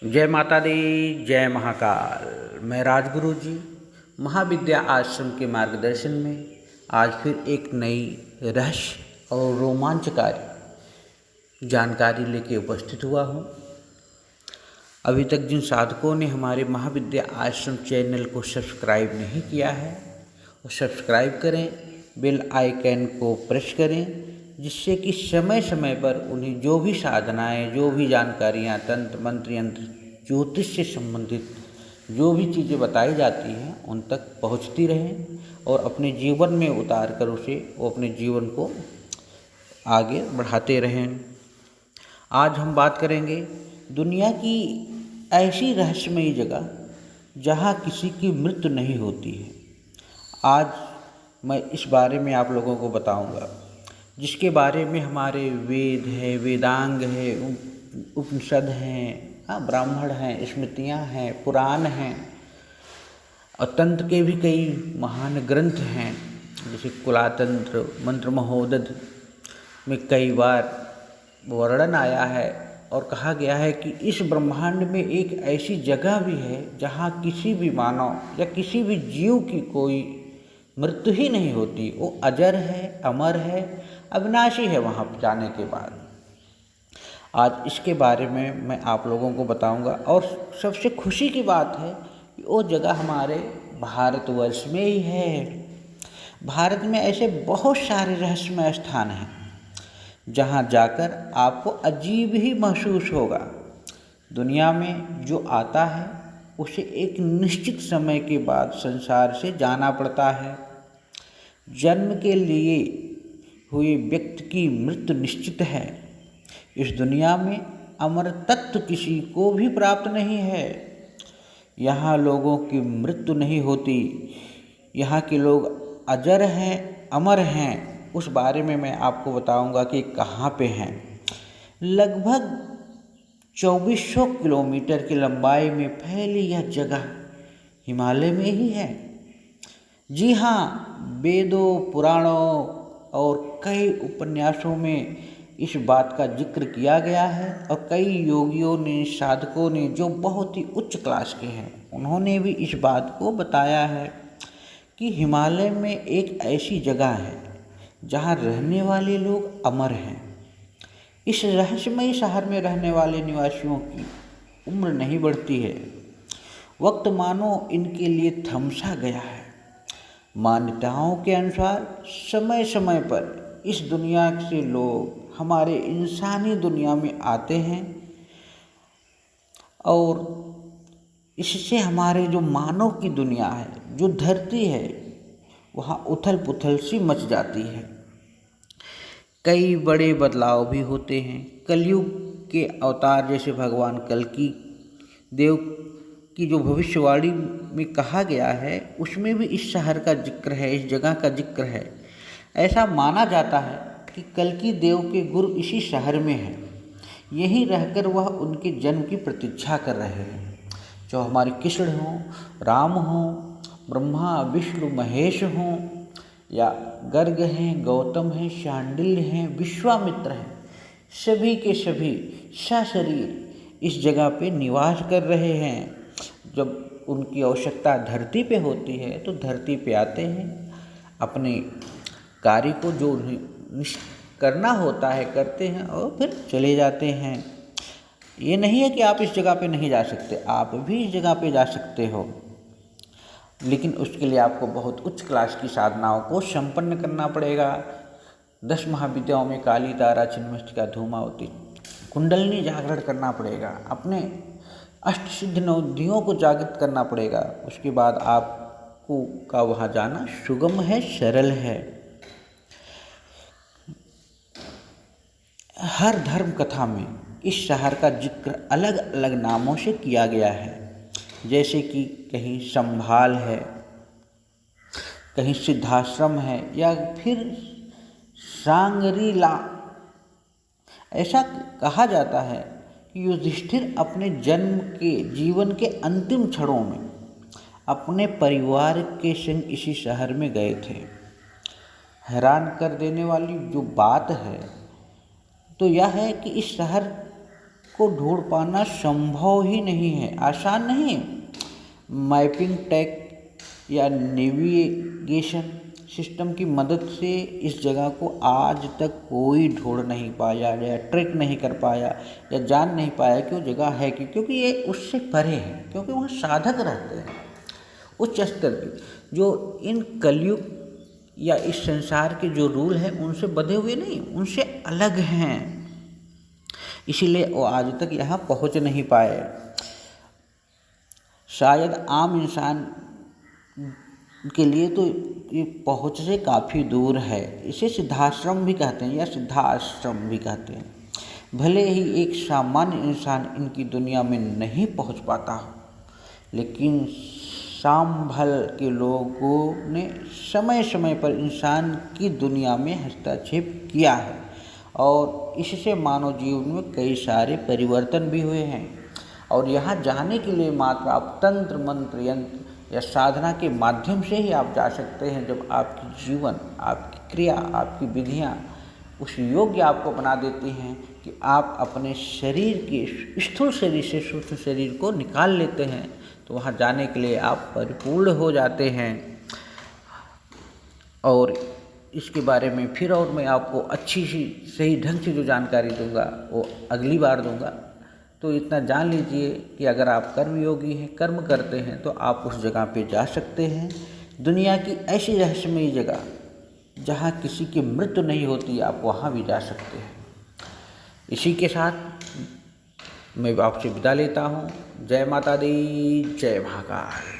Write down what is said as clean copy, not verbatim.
जय माता दी, जय महाकाल। मैं राजगुरु जी महाविद्या आश्रम के मार्गदर्शन में आज फिर एक नई रहस्य और रोमांचकारी जानकारी लेके उपस्थित हुआ हूँ। अभी तक जिन साधकों ने हमारे महाविद्या आश्रम चैनल को सब्सक्राइब नहीं किया है वो सब्सक्राइब करें, बेल आइकन को प्रेस करें, जिससे कि समय समय पर उन्हें जो भी साधनाएं, जो भी जानकारियां, तंत्र मंत्र यंत्र ज्योतिष से संबंधित जो भी चीज़ें बताई जाती हैं उन तक पहुंचती रहें और अपने जीवन में उतार कर उसे वो अपने जीवन को आगे बढ़ाते रहें। आज हम बात करेंगे दुनिया की ऐसी रहस्यमयी जगह जहां किसी की मृत्यु नहीं होती है। आज मैं इस बारे में आप लोगों को बताऊंगा, जिसके बारे में हमारे वेद है, वेदांग है, उपनिषद हैं, ब्राह्मण हैं, स्मृतियां हैं, पुराण हैं और तंत्र के भी कई महान ग्रंथ हैं, जैसे कुलातंत्र, मंत्र महोदध में कई बार वर्णन आया है और कहा गया है कि इस ब्रह्मांड में एक ऐसी जगह भी है जहाँ किसी भी मानव या किसी भी जीव की कोई मृत्यु ही नहीं होती। वो अजर है, अमर है, अविनाशी है। वहाँ जाने के बाद आज इसके बारे में मैं आप लोगों को बताऊंगा। और सबसे खुशी की बात है कि वो जगह हमारे भारतवर्ष में ही है। भारत में ऐसे बहुत सारे रहस्यमय स्थान हैं जहाँ जाकर आपको अजीब ही महसूस होगा। दुनिया में जो आता है उसे एक निश्चित समय के बाद संसार से जाना पड़ता है। जन्म के लिए हुए व्यक्ति की मृत्यु निश्चित है। इस दुनिया में अमर तत्व किसी को भी प्राप्त नहीं है। यहाँ लोगों की मृत्यु नहीं होती। यहाँ के लोग अजर हैं, अमर हैं। उस बारे में मैं आपको बताऊंगा कि कहाँ पे हैं। लगभग 2400 किलोमीटर की लंबाई में फैली यह जगह हिमालय में ही है। जी हाँ, वेदों, पुराणों और कई उपन्यासों में इस बात का जिक्र किया गया है और कई योगियों ने, साधकों ने जो बहुत ही उच्च क्लास के हैं, उन्होंने भी इस बात को बताया है कि हिमालय में एक ऐसी जगह है जहाँ रहने वाले लोग अमर हैं। इस रहस्यमयी शहर में रहने वाले निवासियों की उम्र नहीं बढ़ती है। वक्त मानो इनके लिए थमसा गया है। मान्यताओं के अनुसार समय समय पर इस दुनिया से लोग हमारे इंसानी दुनिया में आते हैं और इससे हमारे जो मानव की दुनिया है, जो धरती है, वहाँ उथल पुथल सी मच जाती है। कई बड़े बदलाव भी होते हैं। कलयुग के अवतार जैसे भगवान कल्कि देव की जो भविष्यवाणी में कहा गया है उसमें भी इस शहर का जिक्र है, इस जगह का जिक्र है। ऐसा माना जाता है कि कल्कि देव के गुरु इसी शहर में हैं। यहीं रहकर वह उनके जन्म की प्रतीक्षा कर रहे हैं। जो हमारे कृष्ण हों, राम हों, ब्रह्मा विष्णु महेश हों, या गर्ग हैं, गौतम हैं, शांडिल्य हैं, विश्वामित्र हैं, सभी के सभी सशरीर इस जगह पे निवास कर रहे हैं। जब उनकी आवश्यकता धरती पे होती है तो धरती पे आते हैं, अपने कार्य को जो उन्हें करना होता है करते हैं और फिर चले जाते हैं। ये नहीं है कि आप इस जगह पे नहीं जा सकते, आप भी इस जगह पे जा सकते हो, लेकिन उसके लिए आपको बहुत उच्च क्लास की साधनाओं को संपन्न करना पड़ेगा। 10 महाविद्याओं में काली, तारा, छिन्नमस्तिका, धूमावती, कुंडलिनी जागरण करना पड़ेगा। अपने अष्ट सिद्ध नवनिधियों को जागृत करना पड़ेगा। उसके बाद आपको का वहाँ जाना सुगम है, सरल है। हर धर्म कथा में इस शहर का जिक्र अलग अलग नामों से किया गया है। जैसे कि कहीं संभाल है, कहीं सिद्धाश्रम है, या फिर सांगरीला। ऐसा कहा जाता है कि युधिष्ठिर अपने जीवन के अंतिम क्षणों में अपने परिवार के संग इसी शहर में गए थे। हैरान कर देने वाली जो बात है तो यह है कि इस शहर को ढूंढ पाना संभव ही नहीं है, आसान नहीं है। मैपिंग टेक या नेविगेशन सिस्टम की मदद से इस जगह को आज तक कोई ढूंढ नहीं पाया या ट्रैक नहीं कर पाया या जान नहीं पाया कि वो जगह है क्योंकि ये उससे परे है, क्योंकि वहाँ साधक रहते हैं उच्च स्तर के, जो इन कलयुग या इस संसार के जो रूल हैं उनसे बंधे हुए नहीं, उनसे अलग हैं। इसीलिए वो आज तक यहाँ पहुँच नहीं पाए। शायद आम इंसान के लिए तो ये पहुँच से काफ़ी दूर है। इसे सिद्धाश्रम भी कहते हैं या सिद्धाश्रम भी कहते हैं। भले ही एक सामान्य इंसान इनकी दुनिया में नहीं पहुँच पाता हो, लेकिन संभल के लोगों ने समय समय पर इंसान की दुनिया में हस्तक्षेप किया है और इससे मानव जीवन में कई सारे परिवर्तन भी हुए हैं। और यहाँ जाने के लिए मात्र आप तंत्र मंत्र यंत्र या साधना के माध्यम से ही आप जा सकते हैं। जब आपकी जीवन, आपकी क्रिया, आपकी विधियाँ उस योग्य आपको बना देती हैं कि आप अपने शरीर के स्थूल शरीर से सूक्ष्म शरीर को निकाल लेते हैं, तो वहाँ जाने के लिए आप परिपूर्ण हो जाते हैं। और इसके बारे में फिर और मैं आपको अच्छी सी सही ढंग से जो जानकारी दूंगा वो अगली बार दूंगा। तो इतना जान लीजिए कि अगर आप कर्मयोगी हैं, कर्म करते हैं, तो आप उस जगह पे जा सकते हैं। दुनिया की ऐसी रहस्यमयी जगह जहाँ किसी की मृत्यु नहीं होती, आप वहाँ भी जा सकते हैं। इसी के साथ मैं आपसे विदा लेता हूँ। जय माता दी, जय महाकाल।